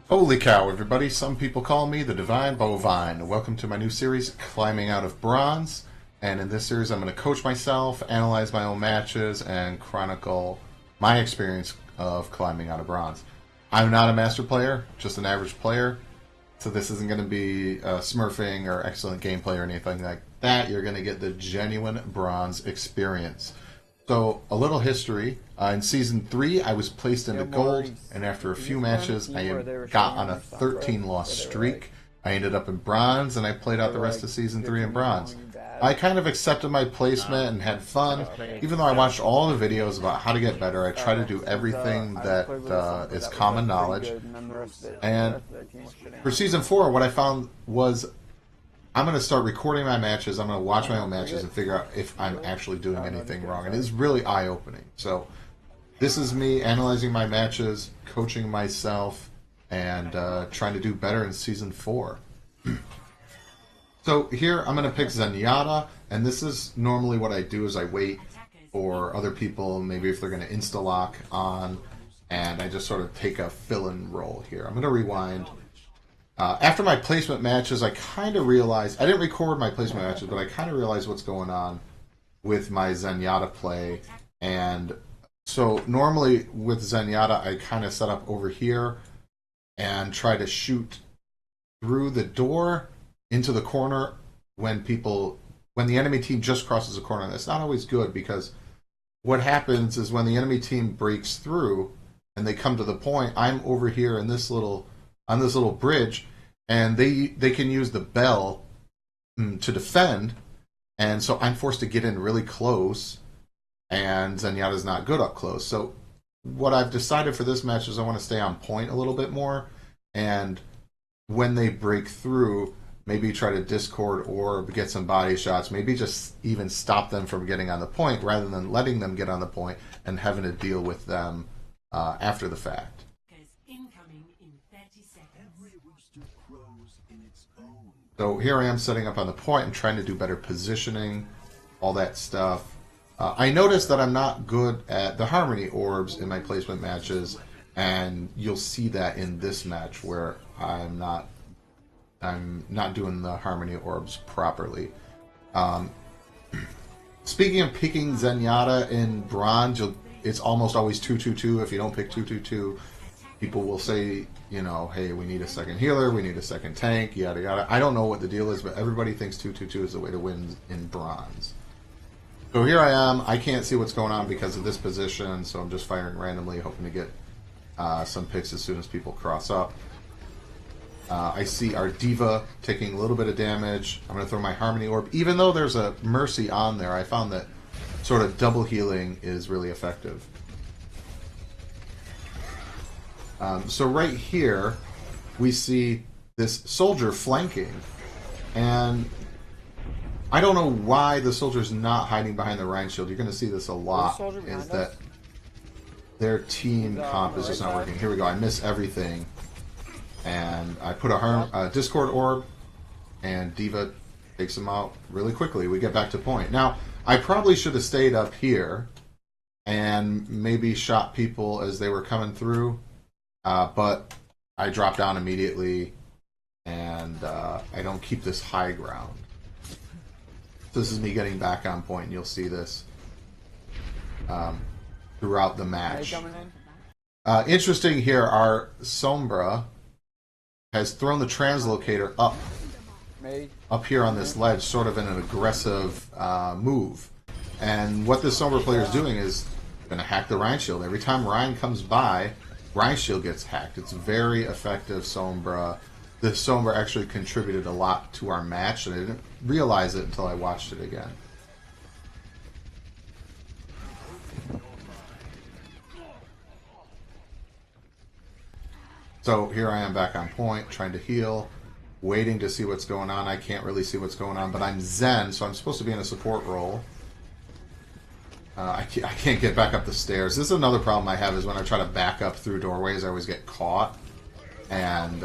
Holy cow, everybody. Some people call me the Divine Bovine. Welcome to my new series, Climbing Out of Bronze. And in this series, I'm going to coach myself, analyze my own matches, and chronicle my experience of climbing out of bronze. I'm not a master player, just an average player. So this isn't going to be smurfing or excellent gameplay or anything like that. You're going to get the genuine bronze experience. So, a little history. In Season 3, I was placed into gold, and after a few matches, I got on a 13-loss streak. I ended up in bronze, and I played out the rest of Season 3 in bronze. I kind of accepted my placement and had fun. Even though I watched all the videos about how to get better, I try to do everything that is common knowledge. And for Season 4, what I found was I'm going to start recording my matches. I'm going to watch my own matches and figure out if I'm actually doing anything wrong. And it's really eye-opening. So this is me analyzing my matches, coaching myself, and trying to do better in Season 4. So here I'm going to pick Zenyatta. And this is normally what I do is I wait for other people, maybe if they're going to insta-lock on. And I just sort of take a fill-in role here. I'm going to rewind. After my placement matches, I kind of realized, I didn't record my placement matches, but I kind of realized what's going on with my Zenyatta play. And so normally with Zenyatta, I kind of set up over here and try to shoot through the door into the corner when the enemy team just crosses the corner. That's not always good, because what happens is when the enemy team breaks through and they come to the point, I'm over here in this little on this little bridge, and they can use the bell to defend, and so I'm forced to get in really close, and Zenyatta's not good up close. So what I've decided for this match is I want to stay on point a little bit more, and when they break through, maybe try to discord or get some body shots, maybe just even stop them from getting on the point rather than letting them get on the point and having to deal with them after the fact. So here I am setting up on the point and trying to do better positioning, all that stuff. I noticed that I'm not good at the Harmony Orbs in my placement matches, and you'll see that in this match where I'm not doing the Harmony Orbs properly. Speaking of picking Zenyatta in bronze, it's almost always 2-2-2. If you don't pick 2-2-2, people will say, you know, hey, we need a second healer, we need a second tank, yada yada. I don't know what the deal is, but everybody thinks 2-2-2 is the way to win in bronze. So here I am. I can't see what's going on because of this position, so I'm just firing randomly, hoping to get some picks as soon as people cross up. I see our Diva taking a little bit of damage. I'm going to throw my Harmony Orb. Even though there's a Mercy on there, I found that sort of double healing is really effective. So right here, we see this soldier flanking, and I don't know why the soldier's not hiding behind the Rhine Shield. You're going to see this a lot, is that their team comp is just not working. Here we go, I miss everything, and I put a Discord Orb, and Diva takes him out really quickly. We get back to point. Now, I probably should have stayed up here and maybe shot people as they were coming through. But I drop down immediately, and I don't keep this high ground. This is me getting back on point, and you'll see this throughout the match. Interesting here, our Sombra has thrown the translocator up here on this ledge, sort of in an aggressive move. And what this Sombra player is doing is going to hack the Rhine Shield. Every time Rhine comes by, Rhine Shield gets hacked. It's very effective Sombra. The Sombra actually contributed a lot to our match, and I didn't realize it until I watched it again. So here I am back on point, trying to heal, waiting to see what's going on. I can't really see what's going on, but I'm Zen, so I'm supposed to be in a support role. I can't get back up the stairs. This is another problem I have, is when I try to back up through doorways, I always get caught. And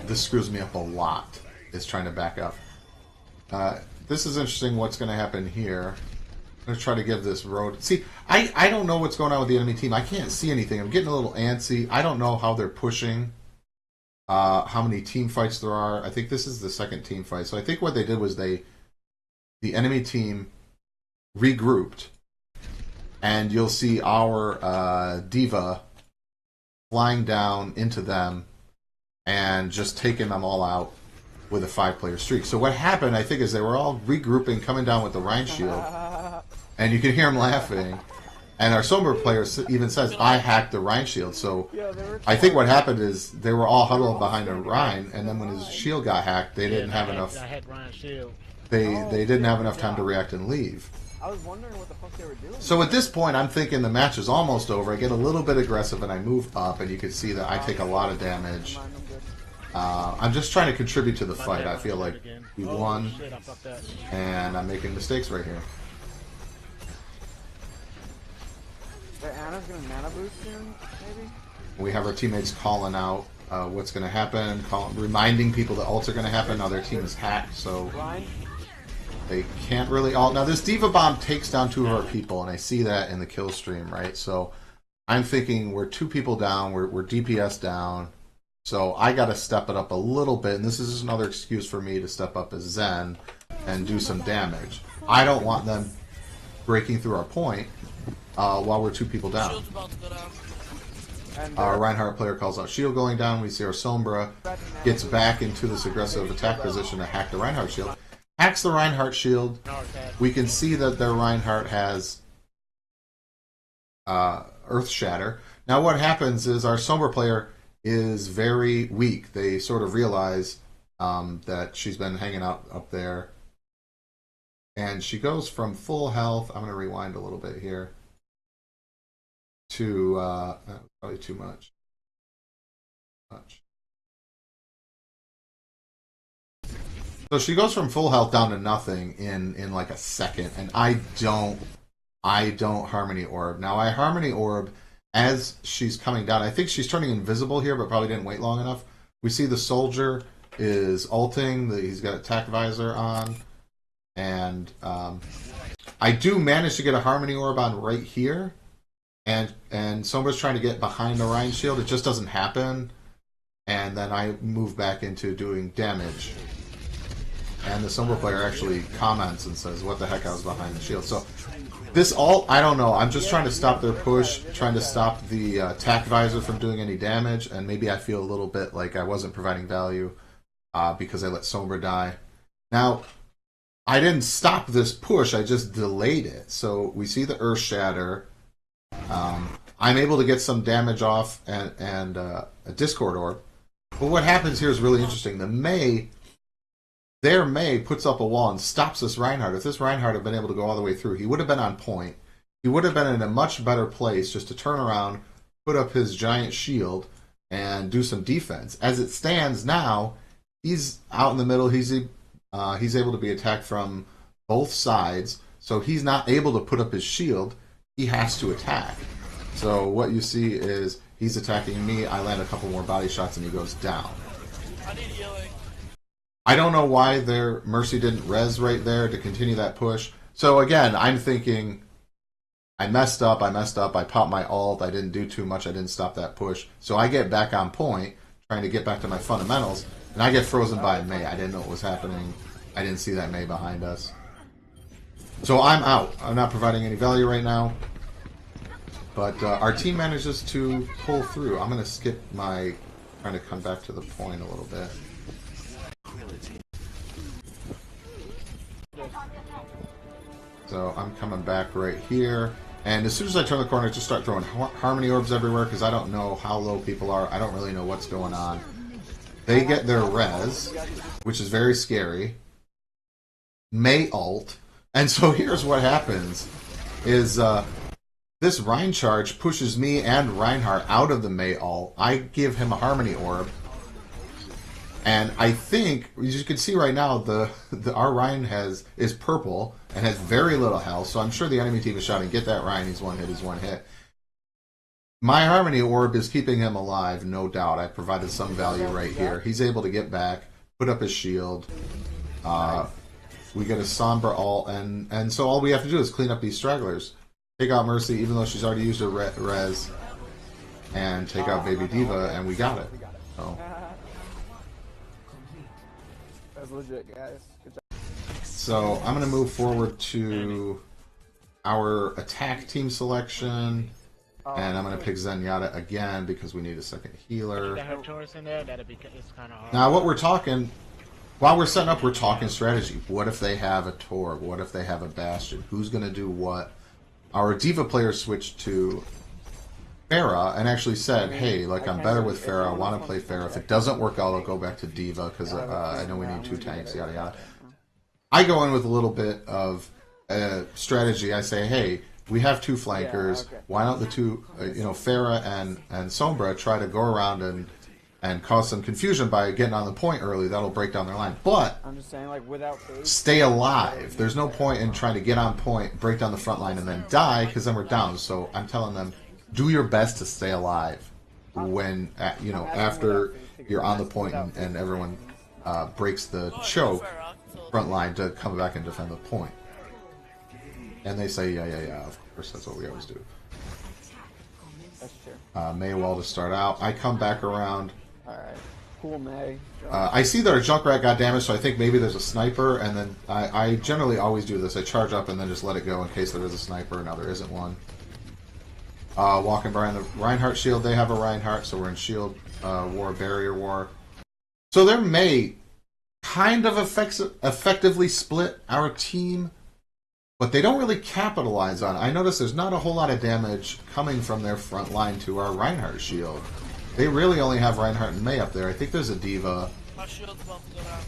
this screws me up a lot, is trying to back up. This is interesting what's going to happen here. I'm going to try to give this road... See, I don't know what's going on with the enemy team. I can't see anything. I'm getting a little antsy. I don't know how they're pushing. how many team fights there are. I think this is the second team fight. So I think what they did was the enemy team regrouped, and you'll see our diva flying down into them and just taking them all out with a 5-player streak. So what happened, I think, is they were all regrouping, coming down with the Rhine shield, and you can hear them laughing. And our Sombra player even says, "I hacked the Rhine shield." So I think what happened is they were all huddled behind a Rhine, and then when his shield got hacked, they didn't have enough. They didn't have enough time to react and leave. I was wondering what the fuck they were doing. So at this point, I'm thinking the match is almost over. I get a little bit aggressive and I move up, and you can see that I take a lot of damage. I'm just trying to contribute to the fight. I feel like we won, and I'm making mistakes right here. Anna's gonna mana boost soon, maybe? We have our teammates calling out what's going to happen, reminding people that ults are going to happen. Now their team is hacked, so they can't really ult. Now this Diva Bomb takes down 2 of our people, and I see that in the kill stream, right? So I'm thinking we're 2 people down, we're DPS down, so I got to step it up a little bit, and this is another excuse for me to step up as Zen and do some damage. I don't want them breaking through our point while we're 2 people down. Our Reinhardt player calls out shield going down. We see our Sombra gets back into this aggressive attack position to hack the Reinhardt shield. Hacks the Reinhardt shield. We can see that their Reinhardt has Earth Shatter. Now what happens is our Sombra player is very weak. They sort of realize that she's been hanging out up there. And she goes from full health. I'm going to rewind a little bit here. To probably too much. So she goes from full health down to nothing in like a second, and I don't Harmony Orb. Now I Harmony Orb as she's coming down. I think she's turning invisible here, but probably didn't wait long enough. We see the soldier is ulting. He's got attack visor on, and I do manage to get a Harmony Orb on right here. And Sombra's trying to get behind the Rhine shield. It just doesn't happen. And then I move back into doing damage. And the Sombra player actually comments and says, "What the heck, I was behind the shield." So this all, I don't know. I'm just trying to stop their push, trying to stop the attack visor from doing any damage. And maybe I feel a little bit like I wasn't providing value because I let Sombra die. Now, I didn't stop this push. I just delayed it. So we see the Earth Shatter. I'm able to get some damage off and a Discord Orb. But what happens here is really interesting. Their Mei puts up a wall and stops this Reinhardt. If this Reinhardt had been able to go all the way through, he would have been on point. He would have been in a much better place just to turn around, put up his giant shield, and do some defense. As it stands now, he's out in the middle. He's able to be attacked from both sides, so he's not able to put up his shield. He has to attack. So what you see is he's attacking me. I land a couple more body shots and he goes down. I need healing. I don't know why their Mercy didn't res right there to continue that push. So again, I'm thinking I messed up. I popped my ult. I didn't do too much. I didn't stop that push. So I get back on point, trying to get back to my fundamentals, and I get frozen by Mei. I didn't know what was happening. I didn't see that Mei behind us. So I'm out. I'm not providing any value right now. But our team manages to pull through. I'm going to skip my trying to come back to the point a little bit. So I'm coming back right here. And as soon as I turn the corner, I just start throwing Harmony Orbs everywhere because I don't know how low people are. I don't really know what's going on. They get their res, which is very scary. Mei ult. And so here's what happens, is this Rhine charge pushes me and Reinhardt out of the Mei ult. I give him a Harmony Orb. And I think, as you can see right now, our Rhine is purple and has very little health, so I'm sure the enemy team is shouting, "Get that Rhine, he's one hit. My Harmony Orb is keeping him alive, no doubt. I provided some value right here. He's able to get back, put up his shield. We get a Sombra ult, and so all we have to do is clean up these stragglers. Take out Mercy, even though she's already used her res, and take out Baby Diva, and we got it. So was legit, guys. Good job. So I'm going to move forward to our attack team selection. And I'm going to pick Zenyatta again because we need a second healer. Got her Taurus in there, it's kind of hard. Now, what we're talking, while we're setting up, we're talking strategy. What if they have a Torb? What if they have a Bastion? Who's going to do what? Our Diva player switched to Pharah and actually said, hey, like, I'm better with Pharah. I want to play Pharah. If it doesn't work out, I'll go back to Diva because I know we need 2 tanks, yada, yada. I go in with a little bit of strategy. I say, hey, we have 2 flankers. Why don't the 2, Pharah and Sombra try to go around and cause some confusion by getting on the point early? That'll break down their line. But I'm just saying, like, without base, stay alive. There's no point in trying to get on point, break down the front line, and then die because then we're down. So I'm telling them, do your best to stay alive when after you're on the point and everyone breaks the choke front line to come back and defend the point. And they say, yeah, of course, that's what we always do. that's true. May well to start out. I come back around. Alright. Cool, May. I see that our Junkrat got damaged, so I think maybe there's a sniper, and then I generally always do this. I charge up and then just let it go in case there is a sniper. Now there isn't one. Walking behind the Reinhardt shield. They have a Reinhardt, so we're in shield war, barrier war. So their May kind of effectively split our team, but they don't really capitalize on it. I notice there's not a whole lot of damage coming from their front line to our Reinhardt shield. They really only have Reinhardt and May up there. I think there's a Diva. My shield's about to go down.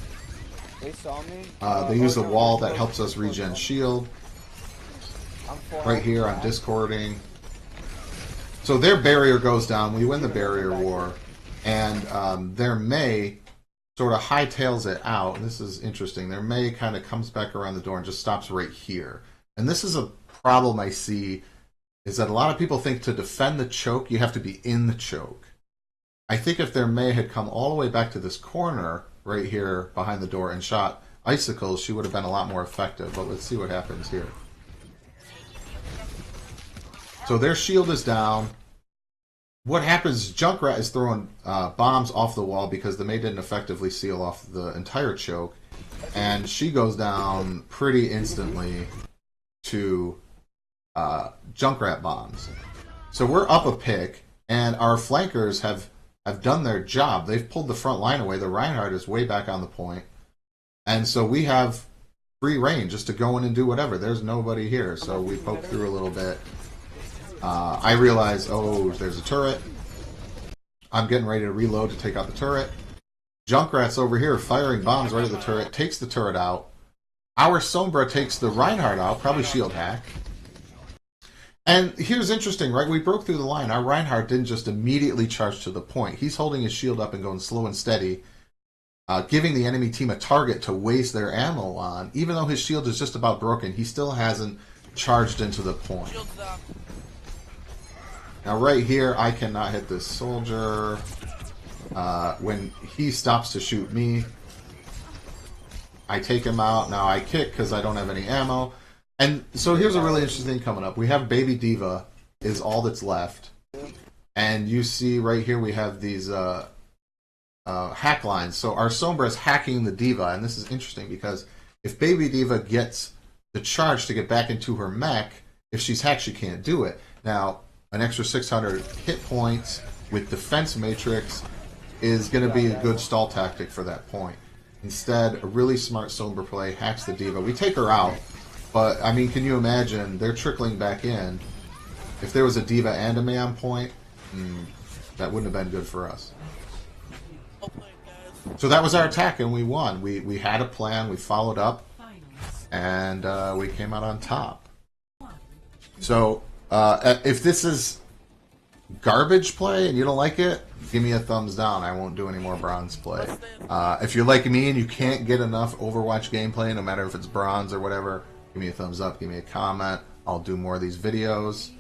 They saw me. They use the wall that helps us regen shield. Right here, I'm discording. So their barrier goes down. We win the barrier war. And their May sort of hightails it out. And this is interesting. Their May kind of comes back around the door and just stops right here. And this is a problem I see, is that a lot of people think to defend the choke, you have to be in the choke. I think if their May had come all the way back to this corner right here behind the door and shot icicles, she would have been a lot more effective. But let's see what happens here. So their shield is down. What happens, Junkrat is throwing bombs off the wall because the May didn't effectively seal off the entire choke. And she goes down pretty instantly to Junkrat bombs. So we're up a pick, and our flankers have done their job. They've pulled the front line away. The Reinhardt is way back on the point. And so we have free reign just to go in and do whatever. There's nobody here, so we poke through a little bit. I realize, oh, there's a turret. I'm getting ready to reload to take out the turret. Junkrat's over here firing bombs right at the turret, takes the turret out. Our Sombra takes the Reinhardt out, probably shield hack. And here's interesting, right? We broke through the line. Our Reinhardt didn't just immediately charge to the point. He's holding his shield up and going slow and steady, giving the enemy team a target to waste their ammo on. Even though his shield is just about broken, he still hasn't charged into the point. Now right here, I cannot hit this soldier. When he stops to shoot me, I take him out. Now I kick because I don't have any ammo. And so here's a really interesting thing coming up. We have Baby Diva is all that's left. And you see right here we have these hack lines. So our Sombra is hacking the Diva. And this is interesting because if Baby Diva gets the charge to get back into her mech, if she's hacked, she can't do it. Now, an extra 600 hit points with Defense Matrix is going to be a good stall tactic for that point. Instead, a really smart Sombra play hacks the Diva. We take her out. But, I mean, can you imagine? They're trickling back in. If there was a Diva and a May on point, that wouldn't have been good for us. So that was our attack, and we won. We had a plan, we followed up, and we came out on top. So, if this is garbage play and you don't like it, give me a thumbs down. I won't do any more bronze play. If you're like me and you can't get enough Overwatch gameplay, no matter if it's bronze or whatever, give me a thumbs up, give me a comment. I'll do more of these videos.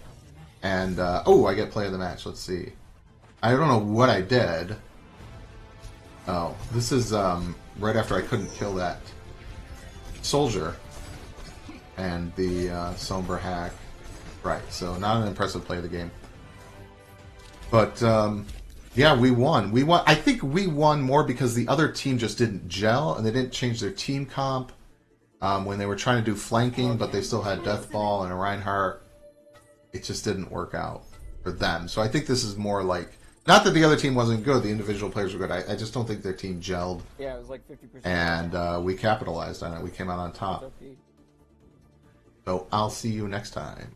And, oh, I get play of the match. Let's see. I don't know what I did. Oh, this is right after I couldn't kill that soldier. And the Sombra hack. Right, so not an impressive play of the game. But Yeah, we won. We won. I think we won more because the other team just didn't gel and they didn't change their team comp when they were trying to do flanking, but they still had Deathball and a Reinhardt. It just didn't work out for them. So I think this is more like, not that the other team wasn't good, the individual players were good. I just don't think their team gelled. Yeah, it was like 50%. And we capitalized on it. We came out on top. That's OP. So I'll see you next time.